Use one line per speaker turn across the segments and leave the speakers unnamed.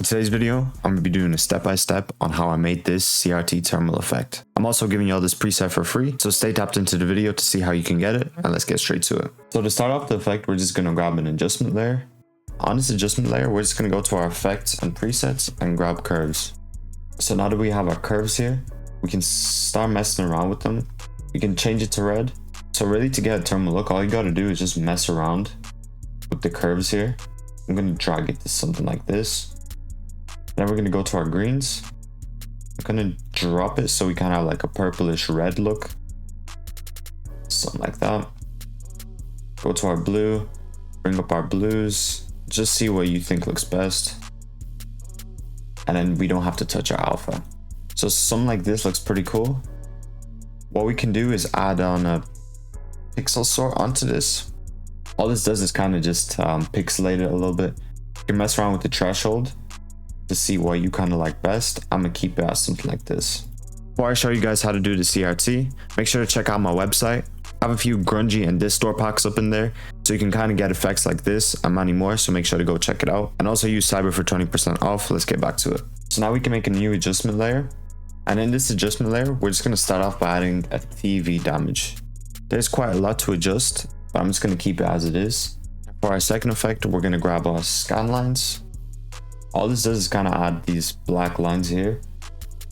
In today's video, I'm going to be doing a step-by-step on how I made this CRT terminal effect. I'm also giving you all this preset for free, so stay tapped into the video to see how you can get it, and let's get straight to it. So to start off the effect, we're just going to grab an adjustment layer. On this adjustment layer, we're just going to go to our effects and presets and grab curves. So now that we have our curves here, we can start messing around with them. We can change it to red. So really, to get a terminal look, all you got to do is just mess around with the curves here. I'm going to drag it to something like this. Then we're going to go to our greens. I'm going to drop it so we kind of have like a purplish red look. Something like that. Go to our blue. Bring up our blues. Just see what you think looks best. And then we don't have to touch our alpha. So something like this looks pretty cool. What we can do is add on a pixel sort onto this. All this does is kind of just pixelate it a little bit. You can mess around with the threshold to see what you kind of like best. I'm gonna keep it as something like this. Before I show you guys how to do the CRT, make sure to check out my website. I have a few grungy and distort packs up in there, so you can kind of get effects like this and many more, so make sure to go check it out. And also use Cyber for 20% off. Let's get back to it. So now we can make a new adjustment layer. And in this adjustment layer, we're just gonna start off by adding a TV damage. There's quite a lot to adjust, but I'm just gonna keep it as it is. For our second effect, we're gonna grab our scan lines. All this does is kind of add these black lines here.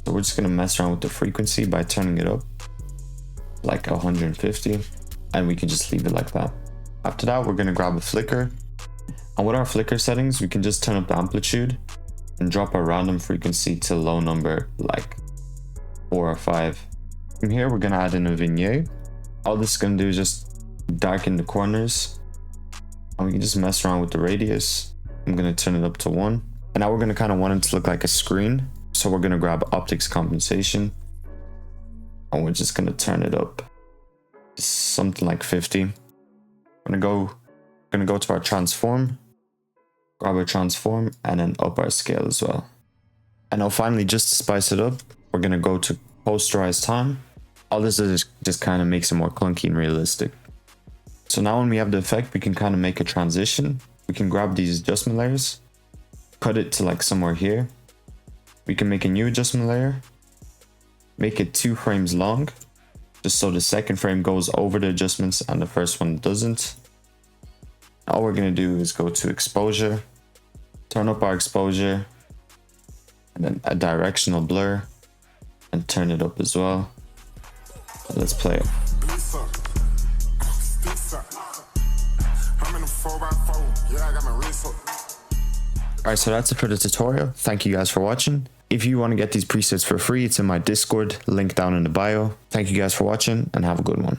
So we're just gonna mess around with the frequency by turning it up like 150, and we can just leave it like that. After that, we're gonna grab a flicker, and with our flicker settings, we can just turn up the amplitude and drop our random frequency to low number like 4 or 5. From here, we're gonna add in a vignette. All this is gonna do is just darken the corners, and we can just mess around with the radius. I'm gonna turn it up to 1. And now we're gonna kind of want it to look like a screen. So we're gonna grab optics compensation, and we're just gonna turn it up to something like 50. I'm gonna go to our transform, grab our transform, and then up our scale as well. And now finally, just to spice it up, we're gonna go to posterize time. All this is just kind of makes it more clunky and realistic. So now when we have the effect, we can kind of make a transition. We can grab these adjustment layers, cut it to like somewhere here. We can make a new adjustment layer, make it 2 frames long, just so the second frame goes over the adjustments and the first one doesn't. All we're gonna do is go to exposure, turn up our exposure, and then a directional blur, and turn it up as well. Let's play it. Alright, so that's it for the tutorial. Thank you guys for watching. If you want to get these presets for free, it's in my Discord, link down in the bio. Thank you guys for watching, and have a good one.